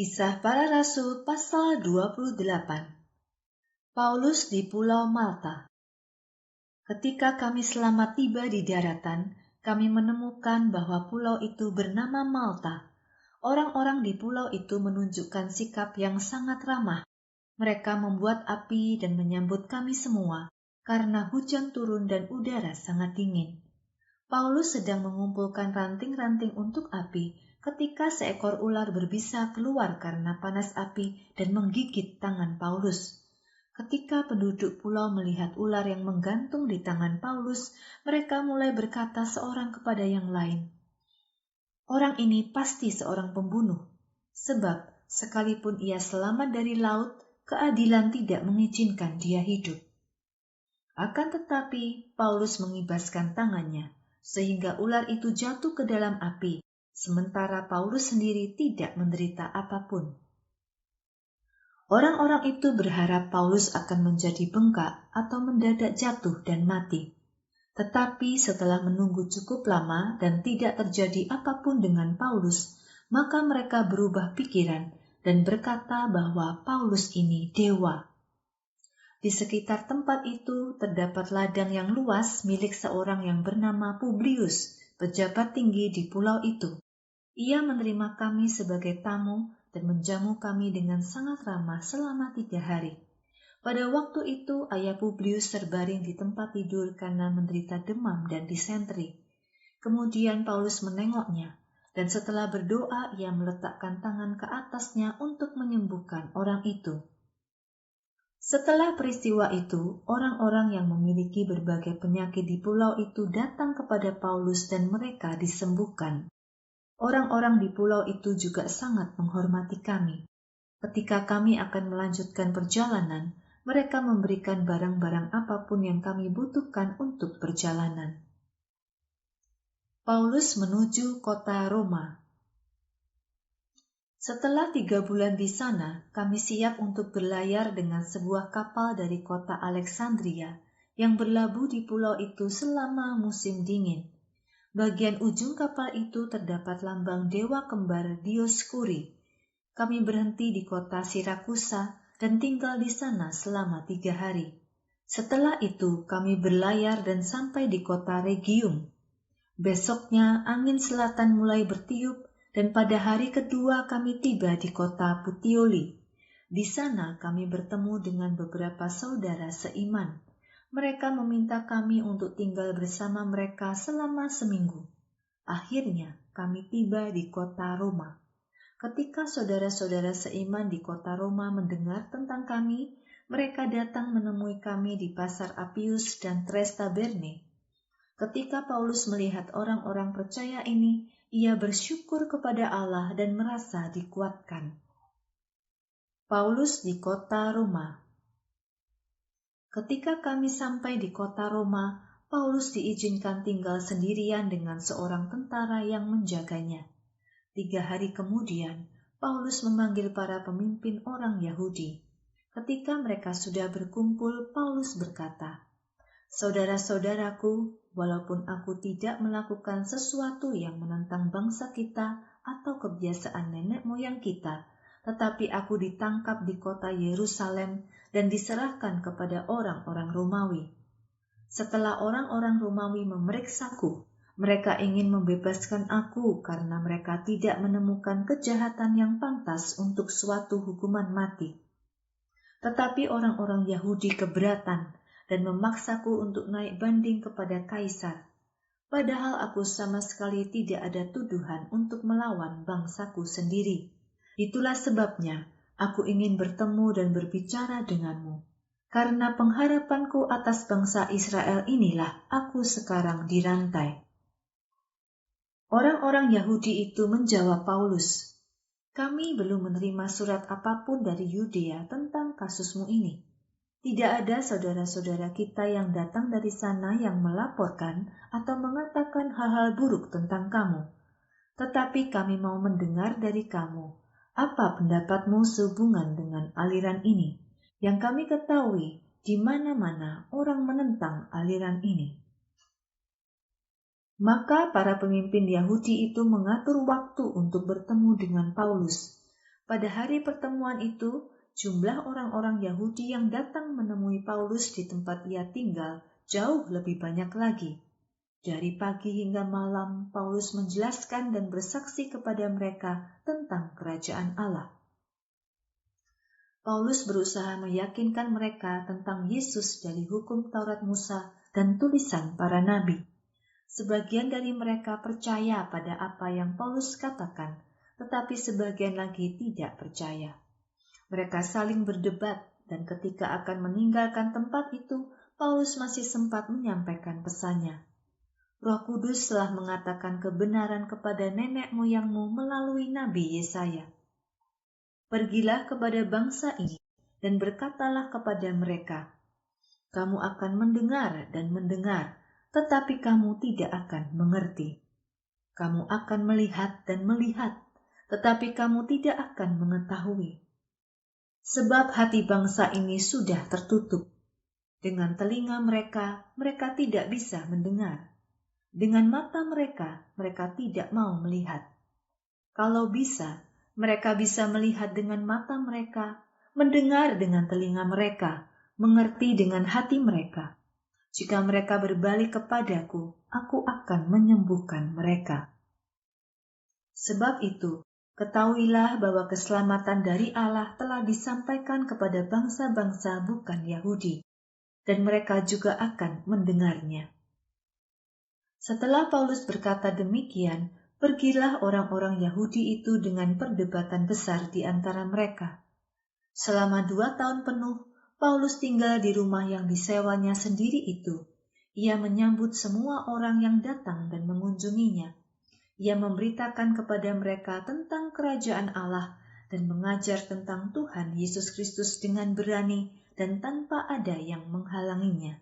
Kisah Para Rasul pasal 28. Paulus di Pulau Malta. Ketika kami selamat tiba di daratan, kami menemukan bahwa pulau itu bernama Malta. Orang-orang di pulau itu menunjukkan sikap yang sangat ramah. Mereka membuat api dan menyambut kami semua, karena hujan turun dan udara sangat dingin. Paulus sedang mengumpulkan ranting-ranting untuk api ketika seekor ular berbisa keluar karena panas api dan menggigit tangan Paulus. Ketika penduduk pulau melihat ular yang menggantung di tangan Paulus, mereka mulai berkata seorang kepada yang lain, "Orang ini pasti seorang pembunuh, sebab sekalipun ia selamat dari laut, keadilan tidak mengizinkan dia hidup." Akan tetapi, Paulus mengibaskan tangannya, sehingga ular itu jatuh ke dalam api, sementara Paulus sendiri tidak menderita apapun. Orang-orang itu berharap Paulus akan menjadi bengkak atau mendadak jatuh dan mati. Tetapi setelah menunggu cukup lama dan tidak terjadi apapun dengan Paulus, maka mereka berubah pikiran dan berkata bahwa Paulus ini dewa. Di sekitar tempat itu terdapat ladang yang luas milik seorang yang bernama Publius, pejabat tinggi di pulau itu. Ia menerima kami sebagai tamu dan menjamu kami dengan sangat ramah selama 3 hari. Pada waktu itu ayah Publius terbaring di tempat tidur karena menderita demam dan disentri. Kemudian Paulus menengoknya, dan setelah berdoa ia meletakkan tangan ke atasnya untuk menyembuhkan orang itu. Setelah peristiwa itu, orang-orang yang memiliki berbagai penyakit di pulau itu datang kepada Paulus dan mereka disembuhkan. Orang-orang di pulau itu juga sangat menghormati kami. Ketika kami akan melanjutkan perjalanan, mereka memberikan barang-barang apapun yang kami butuhkan untuk perjalanan. Paulus menuju kota Roma. Setelah 3 bulan di sana, kami siap untuk berlayar dengan sebuah kapal dari kota Alexandria yang berlabuh di pulau itu selama musim dingin. Bagian ujung kapal itu terdapat lambang dewa kembar Dioskuri. Kami berhenti di kota Sirakusa dan tinggal di sana selama 3 hari. Setelah itu kami berlayar dan sampai di kota Regium. Besoknya angin selatan mulai bertiup dan pada hari kedua kami tiba di kota Puteoli. Di sana kami bertemu dengan beberapa saudara seiman. Mereka meminta kami untuk tinggal bersama mereka selama seminggu. Akhirnya kami tiba di kota Roma. Ketika saudara-saudara seiman di kota Roma mendengar tentang kami, mereka datang menemui kami di pasar Appius dan Tres Taberne. Ketika Paulus melihat orang-orang percaya ini, ia bersyukur kepada Allah dan merasa dikuatkan. Paulus di kota Roma. Ketika kami sampai di kota Roma, Paulus diizinkan tinggal sendirian dengan seorang tentara yang menjaganya. 3 hari kemudian, Paulus memanggil para pemimpin orang Yahudi. Ketika mereka sudah berkumpul, Paulus berkata, "Saudara-saudaraku, walaupun aku tidak melakukan sesuatu yang menentang bangsa kita atau kebiasaan nenek moyang kita, tetapi aku ditangkap di kota Yerusalem dan diserahkan kepada orang-orang Romawi. Setelah orang-orang Romawi memeriksaku, mereka ingin membebaskan aku karena mereka tidak menemukan kejahatan yang pantas untuk suatu hukuman mati. Tetapi orang-orang Yahudi keberatan dan memaksaku untuk naik banding kepada Kaisar. Padahal aku sama sekali tidak ada tuduhan untuk melawan bangsaku sendiri. Itulah sebabnya aku ingin bertemu dan berbicara denganmu. Karena pengharapanku atas bangsa Israel inilah aku sekarang dirantai." Orang-orang Yahudi itu menjawab Paulus, "Kami belum menerima surat apapun dari Yudea tentang kasusmu ini. Tidak ada saudara-saudara kita yang datang dari sana yang melaporkan atau mengatakan hal-hal buruk tentang kamu. Tetapi kami mau mendengar dari kamu, apa pendapatmu sehubungan dengan aliran ini, yang kami ketahui di mana-mana orang menentang aliran ini." Maka para pemimpin Yahudi itu mengatur waktu untuk bertemu dengan Paulus. Pada hari pertemuan itu, jumlah orang-orang Yahudi yang datang menemui Paulus di tempat ia tinggal jauh lebih banyak lagi. Dari pagi hingga malam, Paulus menjelaskan dan bersaksi kepada mereka tentang kerajaan Allah. Paulus berusaha meyakinkan mereka tentang Yesus dari hukum Taurat Musa dan tulisan para nabi. Sebagian dari mereka percaya pada apa yang Paulus katakan, tetapi sebagian lagi tidak percaya. Mereka saling berdebat, dan ketika akan meninggalkan tempat itu, Paulus masih sempat menyampaikan pesannya. Roh Kudus telah mengatakan kebenaran kepada nenek moyangmu melalui Nabi Yesaya. Pergilah kepada bangsa ini dan berkatalah kepada mereka, kamu akan mendengar dan mendengar, tetapi kamu tidak akan mengerti. Kamu akan melihat dan melihat, tetapi kamu tidak akan mengetahui. Sebab hati bangsa ini sudah tertutup. Dengan telinga mereka, mereka tidak bisa mendengar. Dengan mata mereka, mereka tidak mau melihat. Kalau bisa, mereka bisa melihat dengan mata mereka, mendengar dengan telinga mereka, mengerti dengan hati mereka. Jika mereka berbalik kepadaku, aku akan menyembuhkan mereka. Sebab itu, ketahuilah bahwa keselamatan dari Allah telah disampaikan kepada bangsa-bangsa bukan Yahudi, dan mereka juga akan mendengarnya. Setelah Paulus berkata demikian, pergilah orang-orang Yahudi itu dengan perdebatan besar di antara mereka. Selama 2 tahun penuh, Paulus tinggal di rumah yang disewanya sendiri itu. Ia menyambut semua orang yang datang dan mengunjunginya. Ia memberitakan kepada mereka tentang kerajaan Allah dan mengajar tentang Tuhan Yesus Kristus dengan berani dan tanpa ada yang menghalanginya.